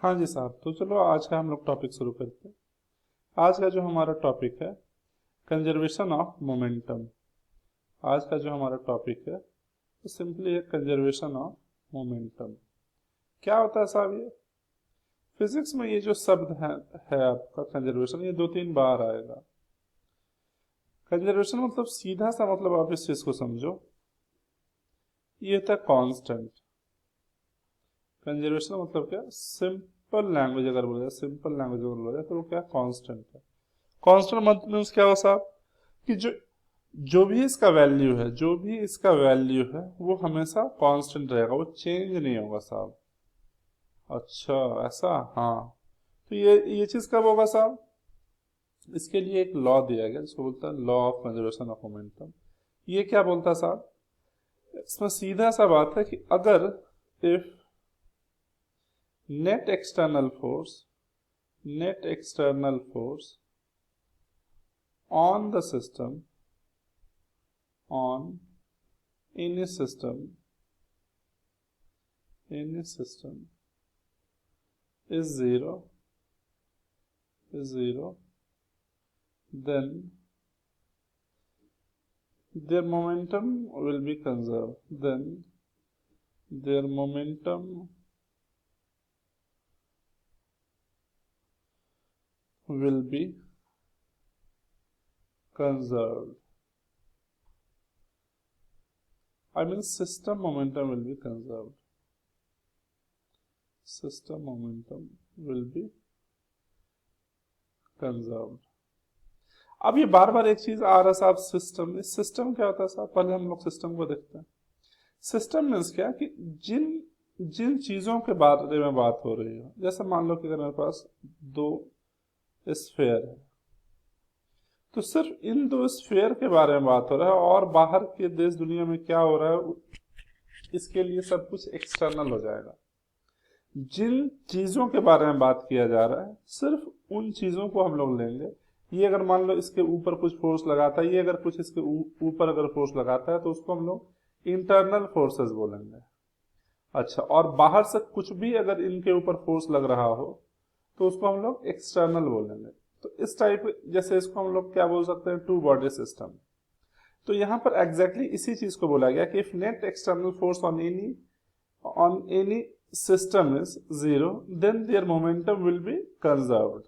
हाँ जी साहब, तो चलो आज का हम लोग टॉपिक शुरू करते हैं। आज का जो हमारा टॉपिक है, कंजर्वेशन ऑफ मोमेंटम। आज का जो हमारा टॉपिक है वो सिंपली है कंजर्वेशन ऑफ मोमेंटम। क्या होता है साहब ये? फिजिक्स में ये जो शब्द है आपका कंजर्वेशन, ये 2-3 बार आएगा। कंजर्वेशन मतलब सीधा सा मतलब आप इस चीज को समझो, ये होता है कांस्टेंट। कंजर्वेशन मतलब क्या? सिंपल लैंग्वेज अगर बोला जाए, सिंपल लैंग्वेज अगर बोला जाए तो वो क्या? कांस्टेंट है। कांस्टेंट मतलब क्या हो साहब? कि जो जो भी इसका वैल्यू है, जो भी इसका वैल्यू है वो हमेशा कांस्टेंट रहेगा, वो चेंज नहीं होगा साहब। अच्छा, ऐसा? हाँ। तो ये चीज कब होगा साहब? इसके लिए एक लॉ दिया गया जिसको बोलता है law of conservation of momentum. ये क्या बोलता है साहब? इसमें सीधा सा बात है कि अगर if net external force net external force on the system on any system is zero, then their momentum will be conserved. Then their momentum will be conserved. I mean, system momentum will be conserved. System momentum will be conserved. अब ये बार बार एक चीज आ रहा है साहब, system. इस system क्या होता है साहब? पहले हम लोग सिस्टम को देखते हैं। सिस्टम मीन्स क्या कि जिन जिन चीजों के बारे में बात हो रही हो, जैसे मान लो कि अगर मेरे पास 2 स्फेयर है, तो सिर्फ इन 2 स्फेयर के बारे में बात हो रहा है, और बाहर के देश दुनिया में क्या हो रहा है इसके लिए सब कुछ एक्सटर्नल हो जाएगा। जिन चीजों के बारे में बात किया जा रहा है, सिर्फ उन चीजों को हम लोग लेंगे। ये अगर मान लो इसके ऊपर कुछ फोर्स लगाता है, ये अगर कुछ इसके ऊपर अगर फोर्स लगाता है, तो उसको हम लोग इंटरनल फोर्सेस बोलेंगे। अच्छा, और बाहर से कुछ भी अगर इनके ऊपर फोर्स लग रहा हो तो उसको हम लोग एक्सटर्नल बोलेंगे। तो इस टाइप, जैसे इसको हम लोग क्या बोल सकते हैं? Two body system. तो यहां पर एग्जैक्टली इसी चीज को बोला गया कि if net external force on any system is zero, then their momentum will be conserved.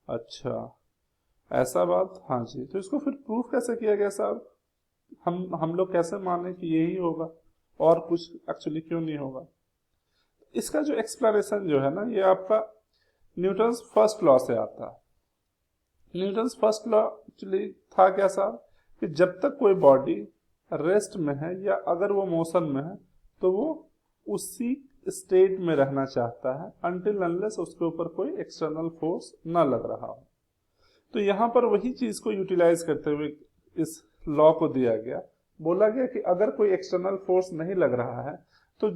अच्छा, ऐसा बात? हाँ जी। तो इसको फिर प्रूफ कैसे किया गया साहब? हम लोग कैसे माने कि यही होगा और कुछ एक्चुअली क्यों नहीं होगा? इसका जो एक्सप्लेनेशन जो है ना, ये आपका न्यूटन्स फर्स्ट लॉ से आता है। न्यूटन्स फर्स्ट लॉ एक्चुअली था क्या साहब? कि जब तक कोई बॉडी रेस्ट में है या अगर वो मोशन में है, तो वो उसी स्टेट में रहना चाहता है अनटिल अनलेस उसके ऊपर कोई एक्सटर्नल फोर्स ना लग रहा हो। तो यहां पर वही चीज को यूटिलाइज करते हुए इस लॉ को दिया गया। बोला गया कि अगर कोई एक्सटर्नल फोर्स नहीं लग रहा है तो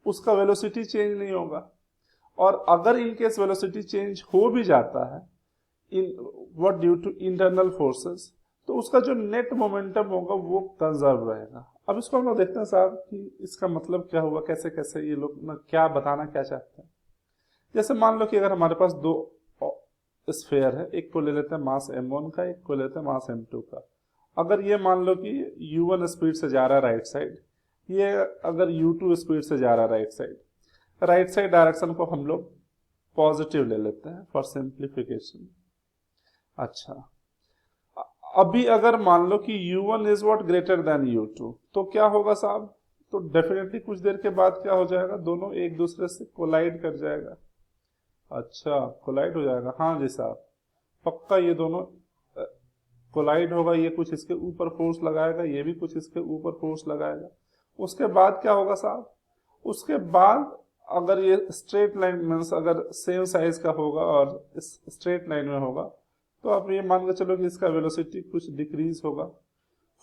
उसका वेलोसिटी चेंज नहीं होगा, और अगर इनकेस वेलोसिटी चेंज हो भी जाता है in what due to internal forces, तो उसका जो नेट मोमेंटम होगा वो कंजर्व रहेगा। अब इसको हम लोग देखते हैं साहब कि इसका मतलब क्या हुआ, कैसे कैसे ये लोग ना क्या बताना क्या चाहते हैं। जैसे मान लो कि अगर हमारे पास 2 स्फेयर है, एक को ले लेते हैं मास m1 का, एक को लेते हैं मास m2 का। अगर ये मान लो कि u1 स्पीड से जा रहा है राइट साइड, ये अगर u2 स्पीड से जा रहा है राइट साइड डायरेक्शन को हम लोग पॉजिटिव ले लेते हैं फॉर सिंप्लीफिकेशन। अच्छा, अभी अगर मान लो कि u1 is what greater than u2, तो क्या होगा साहब? तो डेफिनेटली कुछ देर के बाद क्या हो जाएगा? दोनों एक दूसरे से कोलाइड कर जाएगा। अच्छा, कोलाइड हो जाएगा? हाँ जी साहब, पक्का ये दोनों कोलाइड होगा। ये कुछ इसके ऊपर फोर्स लगाएगा, ये भी कुछ इसके ऊपर फोर्स लगाएगा। उसके बाद क्या होगा साहब? उसके बाद अगर ये स्ट्रेट लाइन मीन्स अगर सेम साइज का होगा और इस स्ट्रेट लाइन में होगा, तो आप ये मान के चलो कि इसका वेलोसिटी कुछ डिक्रीज होगा।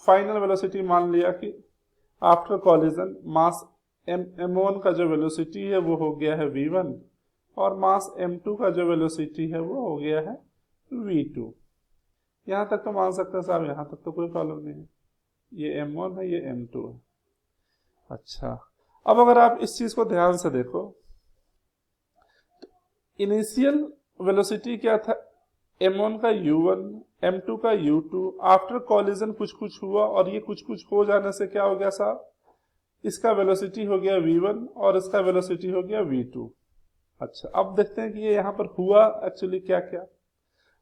फाइनल वेलोसिटी मान लिया कि आफ्टर कॉलिजन मास m1 का जो वेलोसिटी है वो हो गया है v1, और मास m2 का जो वेलोसिटी है वो हो गया है v2। यहां तक तो मान सकते हैं साहब, यहां तक तो कोई प्रॉब्लम नहीं है। ये m1 है, ये m2 है। अच्छा, अब अगर आप इस चीज को ध्यान से देखो, इनिशियल वेलोसिटी क्या था, m1 का u1, m2 का u2, आफ्टर कॉलिजन कुछ कुछ हुआ और ये कुछ कुछ हो जाने से क्या हो गया साहब, इसका वेलोसिटी हो गया v1 और इसका वेलोसिटी हो गया v2। अच्छा, अब देखते हैं कि ये यहां पर हुआ एक्चुअली क्या क्या।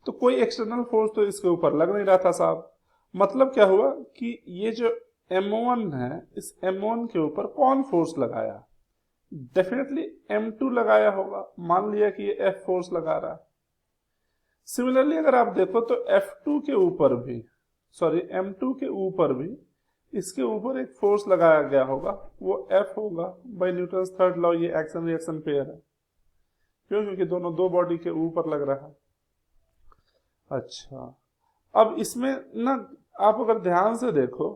तो कोई एक्सटर्नल फोर्स तो इसके ऊपर लग नहीं रहा था साहब। मतलब क्या हुआ कि ये जो m1 है, इस m1 के ऊपर कौन फोर्स लगाया, डेफिनेटली m2 लगाया होगा। मान लिया कि ये F फोर्स लगा रहा है। सिमिलरली अगर आप देखो तो F2 के ऊपर भी, सॉरी m2 के ऊपर भी इसके ऊपर एक फोर्स लगाया गया होगा, वो F होगा। बाय न्यूटन्स थर्ड लॉ ये एक्शन रिएक्शन पेयर है। क्यों? क्योंकि दोनों दो बॉडी के ऊपर लग रहा है। अच्छा, अब इसमें ना आप अगर ध्यान से देखो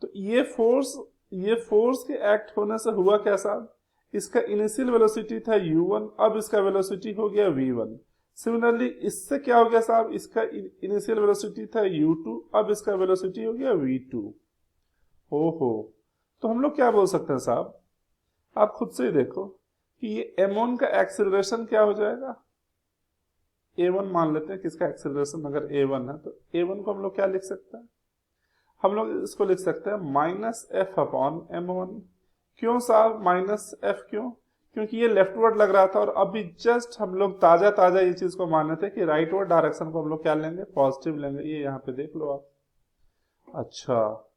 तो ये फोर्स के एक्ट होने से हुआ क्या साहब, इसका इनिशियल वेलोसिटी था u1, अब इसका वेलोसिटी हो गया v1। सिमिलरली इससे क्या हो गया साहब, इसका इनिशियल वेलोसिटी था u2, अब इसका वेलोसिटी हो गया v2। ओहो, तो हम लोग क्या बोल सकते हैं साहब, आप खुद से ही देखो कि ये m1 का एक्सेलरेशन क्या हो जाएगा, a1 मान लेते हैं कि इसका एक्सेलरेशन अगर a1 है, तो a1 को हम लोग क्या लिख सकते हैं, हम लोग इसको लिख सकते हैं माइनस एफ अपॉन m1। क्यों साहब माइनस एफ, क्यों? क्योंकि ये लेफ्टवर्ड लग रहा था और अभी जस्ट हम लोग ताजा ताजा ये चीज को मान रहे थे कि राइटवर्ड डायरेक्शन को हम लोग क्या लेंगे, पॉजिटिव लेंगे। ये यहाँ पे देख लो आप। अच्छा,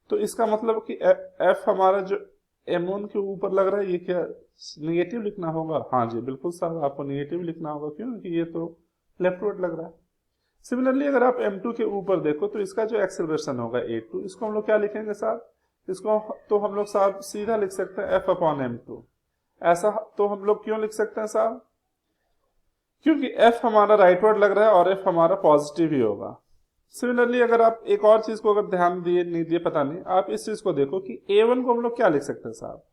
तो इसका मतलब कि एफ हमारा जो m1 के ऊपर लग रहा है, ये क्या निगेटिव लिखना होगा? हाँ जी बिल्कुल साहब, आपको निगेटिव लिखना होगा। क्यों? क्योंकि ये तो लेफ्टवर्ड लग रहा है। सिमिलरली अगर आप m2 के ऊपर देखो तो इसका जो एक्सेलरेशन होगा a2, इसको हम लोग क्या लिखेंगे साहब, इसको तो हम लोग साहब सीधा लिख सकते हैं f अपॉन m2। ऐसा तो हम लोग क्यों लिख सकते हैं साहब, क्योंकि f हमारा राइटवर्ड लग रहा है और f हमारा पॉजिटिव ही होगा। सिमिलरली अगर आप एक और चीज को अगर ध्यान दिए नहीं दिए पता नहीं, आप इस चीज को देखो कि a1 को हम लोग क्या लिख सकते हैं साहब,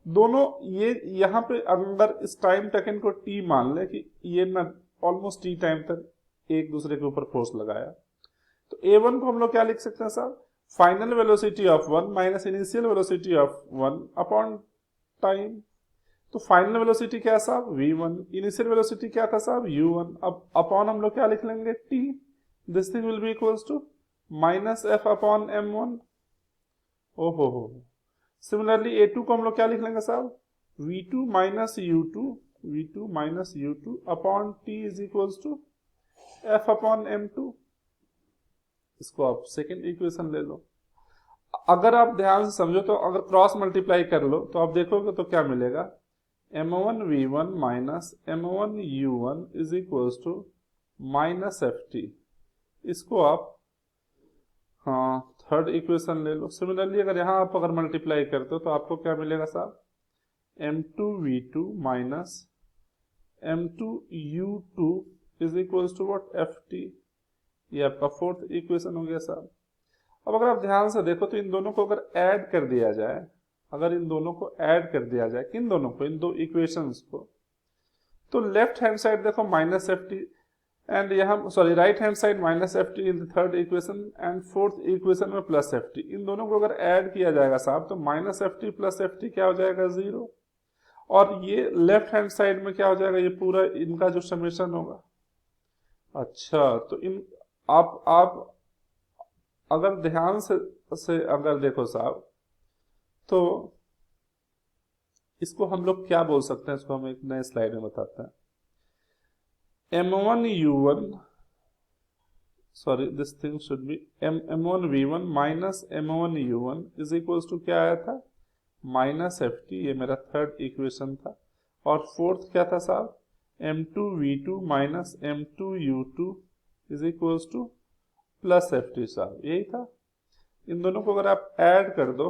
दोनों ये यहाँ पे अगर इस टाइम टेकन को t मान ले कि ये ना ऑलमोस्ट t टाइम तक एक दूसरे के ऊपर फोर्स लगाया, तो a1 को हम लोग क्या लिख सकते हैं साहब, final velocity of 1 minus initial velocity of 1 upon time. तो फाइनल वेलोसिटी क्या है साहब, v1, इनिशियल वेलोसिटी क्या था साहब, u1। अब अपॉन हम लोग क्या लिख लेंगे, t। This thing will be equals to minus F upon m1। ओहो हो। सिमिलरली a2 को हम लोग क्या लिख लेंगे साहब, v2 minus u2, v2 minus u2 upon t is equals to f अपॉन m2। इसको आप सेकेंड इक्वेशन ले लो। अगर आप ध्यान से समझो तो अगर क्रॉस मल्टीप्लाई कर लो तो आप देखोगे तो क्या मिलेगा, m1 v1 minus m1 u1 is equals to minus ft। इसको आप हाँ थर्ड इक्वेशन ले लो। सिमिलरली अगर यहाँ आप अगर मल्टीप्लाई करते हो तो आपको क्या मिलेगा साहब, m2 v2 minus m2 u2 is equals to what, ft। ये आपका फोर्थ इक्वेशन हो गया साहब। अब अगर आप ध्यान से देखो तो इन दोनों को अगर ऐड कर दिया जाए, अगर इन दोनों को ऐड कर दिया जाए, किन दोनों को, इन दो इक्वेशंस को, तो लेफ्ट हैंड साइड देखो माइनस एफ टी एंड यहाँ sorry right hand side minus F T in the third equation and fourth equation में प्लस एफ टी। इन दोनों को अगर ऐड किया जाएगा साहब तो minus F T plus F T क्या हो जाएगा, 0। और ये लेफ्ट हैंड साइड में क्या हो जाएगा, ये पूरा इनका जो समेशन होगा। अच्छा, तो इन आप अगर ध्यान से अगर देखो साहब तो इसको हम लोग क्या बोल सकते हैं, इसको हम एक नए स्लाइड में बताते हैं। m1 u1 sorry this thing should be m1 v1 minus m1 u1 is equals to क्या आया था, माइनस एफ टी। ये मेरा थर्ड इक्वेशन था। और फोर्थ क्या था साहब, m2 v2 minus m2 u2 is equals two plus F T साहब, यही था। इन दोनों को अगर आप ऐड कर दो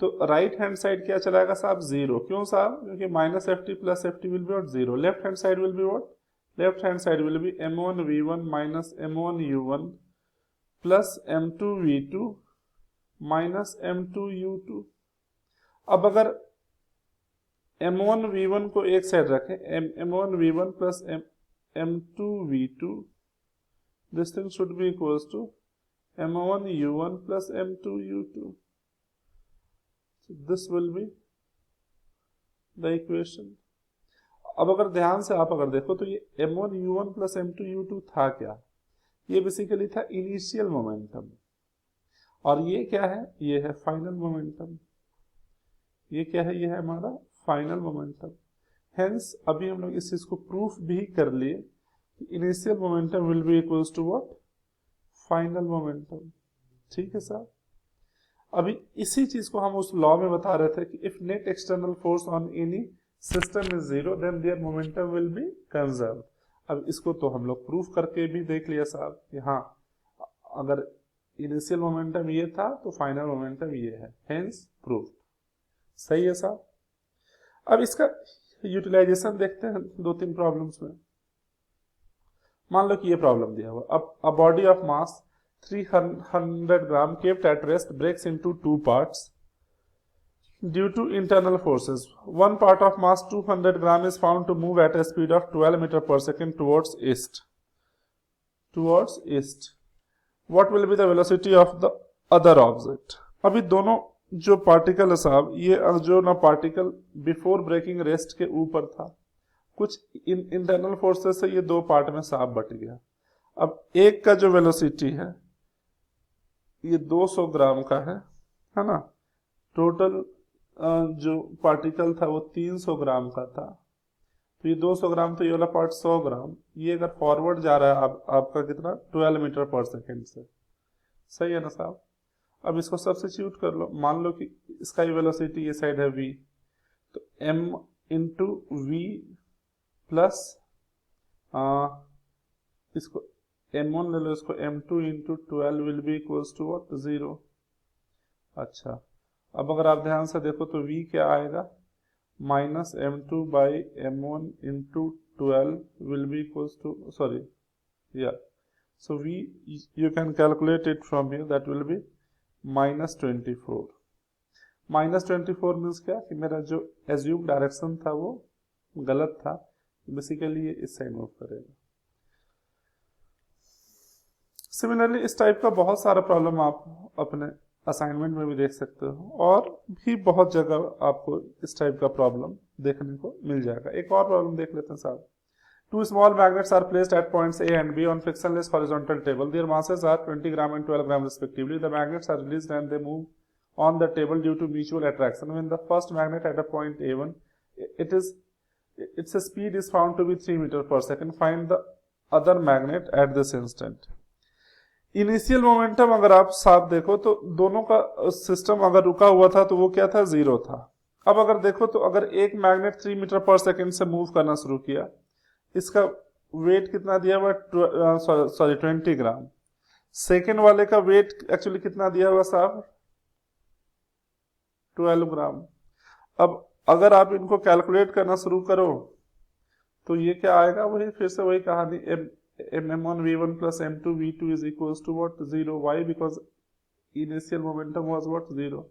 तो राइट हैंड साइड क्या चलाएगा साहब, 0। क्यों साहब, क्योंकि minus F T plus F T will be what, 0। Left hand side will be what, left hand side will be m1 v1 minus m1 u1 plus m2 v2 minus m2 u2। अब अगर m1 v1 को एक side रखें, m1 v1 plus m2 v2, this thing should be equals to m1 u1 plus m2 u2. So this will be the equation. अब अगर ध्यान से आप अगर देखो तो ये m1u1 प्लस m2u2 था क्या? ये बेसिकली था इनिशियल मोमेंटम, और ये क्या है? ये है फाइनल मोमेंटम। ये क्या है? ये है हमारा फाइनल मोमेंटम। हेंस अभी हम लोग इस चीज को प्रूफ भी कर लिए कि initial momentum will be equals to what? Final momentum. ठीक है सर। अभी इसी चीज को हम उस लॉ में बता रहे थे कि if net external force on any system is zero then their momentum will be conserve. अब इसको तो हम लोग प्रूफ करके भी देख लिया साहब कि हाँ, अगर इनिशियल मोमेंटम ये था तो फाइनल मोमेंटम ये है, हेंस प्रूफ। सही है साहब। अब इसका यूटिलाइजेशन देखते हैं दो तीन प्रॉब्लम्स में। मान लो कि ये प्रॉब्लम दिया हुआ, अब a body of mass 300 gram kept at rest breaks into two parts due to internal forces. One part of mass 200 gram is found to move at a speed of 12 meter per second towards east. What will be the velocity of the other object? अभी दोनों जो particle है साहब, ये जो ना particle before breaking rest के ऊपर था, कुछ इंटरनल फोर्सेस से ये दो पार्ट में साफ बट गया। अब एक का जो वेलोसिटी है ये 200 ग्राम का है ना। टोटल जो पार्टिकल था वो 300 ग्राम का था, तो ये 200 ग्राम, तो ये वाला पार्ट 100 ग्राम। ये अगर फॉरवर्ड जा रहा है आपका कितना? 12 मीटर पर सेकेंड से। सही है ना साहब। अब इसको सब्स्टिट्यूट कर लो। मान लो कि इसका वेलोसिटी ये साइड है v, तो m इंटू वी प्लस इसको m1 ले लो, इसको m2 into 12 will be equals to what? 0। अच्छा, अब अगर आप ध्यान से देखो तो v क्या आएगा? Minus m2 by m1 into 12 will be equals to, sorry yeah, so v you can calculate it from here, that will be -24। -24 means क्या कि मेरा जो एज्यूम डायरेक्शन था वो गलत था, बेसिकली ये इस साइड मूव करेगा। सिमिलरली इस टाइप का बहुत सारा प्रॉब्लम आप अपने असाइनमेंट में भी देख सकते हो, और भी बहुत जगह आपको इस टाइप का प्रॉब्लम देखने को मिल जाएगा। एक और प्रॉब्लम देख लेते हैं साहब। Two small magnets are placed at points A and B on frictionless horizontal table. Their masses are 20 gram and 12 gram respectively. The magnets are released and they move on the table due to mutual attraction. When the first magnet at a point A1, its speed is found to be 3 meter per second. Find the other magnet at this instant. Initial momentum अगर आप साफ देखो तो दोनों का system अगर रुका हुआ था तो वो क्या था? 0 था। अब अगर देखो तो अगर एक मैग्नेट 3 मीटर पर सेकेंड से मूव करना शुरू किया, इसका वेट कितना दिया हुआ? सॉरी 20 ग्राम। सेकेंड वाले का वेट एक्चुअली कितना दिया हुआ साहब? 12 ग्राम। अब अगर आप इनको कैलकुलेट करना शुरू करो तो ये क्या आएगा? वही फिर से वही कहानी, m1v1 plus m2v2 is equals to what? 0। why? because initial momentum was what? 0।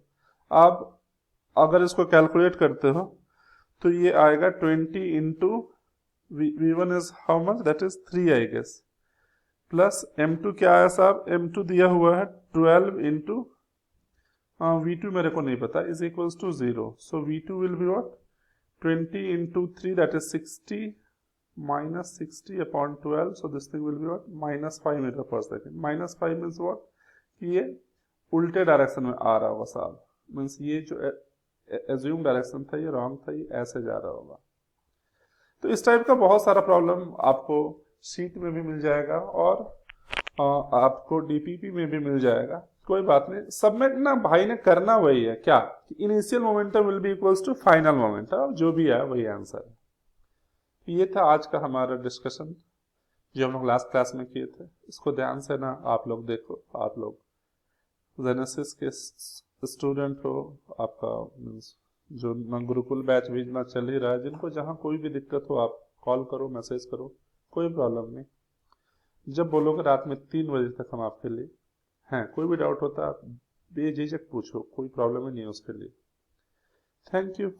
आप अगर इसको कैलकुलेट करते हो तो ये आएगा 20 into v1 is how much? that is 3 I guess, plus m2 क्या आया साहब? m2 दिया हुआ है 12 इंटू v2 मेरे को नहीं पता, is equals to 0। so v2 will be what? 20 into 3 that is 60 minus 60 upon 12, so this thing will be what? -5 meter per second। -5 means what? कि ये उल्टे डायरेक्शन में आ रहा होगा साहब, मीन्स ये जो एज्यूम डायरेक्शन था ये रॉन्ग था, ये ऐसे जा रहा होगा। तो इस टाइप का बहुत सारा प्रॉब्लम आपको शीट में भी मिल जाएगा और आपको डीपीपी में भी मिल जाएगा। कोई बात नहीं, सब में ना भाई ने करना वही है क्या? Initial momentum will be equals to final momentum, जो भी है वही आंसर है। ये था आज का हमारा डिस्कशन जो हम लोग लास्ट क्लास में किए थे। इसको ध्यान से ना आप लोग देखो, आप लोग जेनेसिस के स्टूडेंट हो, आपका मीन्स जो ना गुरुकुल बैच भी ना चल ही रहा है, जिनको जहाँ कोई भी दिक्कत हो आप कॉल करो, मैसेज करो, कोई प्रॉब्लम नहीं। जब बोलोगे रात में 3 बजे तक हम आपके लिए हैं। कोई भी डाउट होता है आप बेझिझक पूछो, कोई प्रॉब्लम ही नहीं है उसके लिए। Thank you.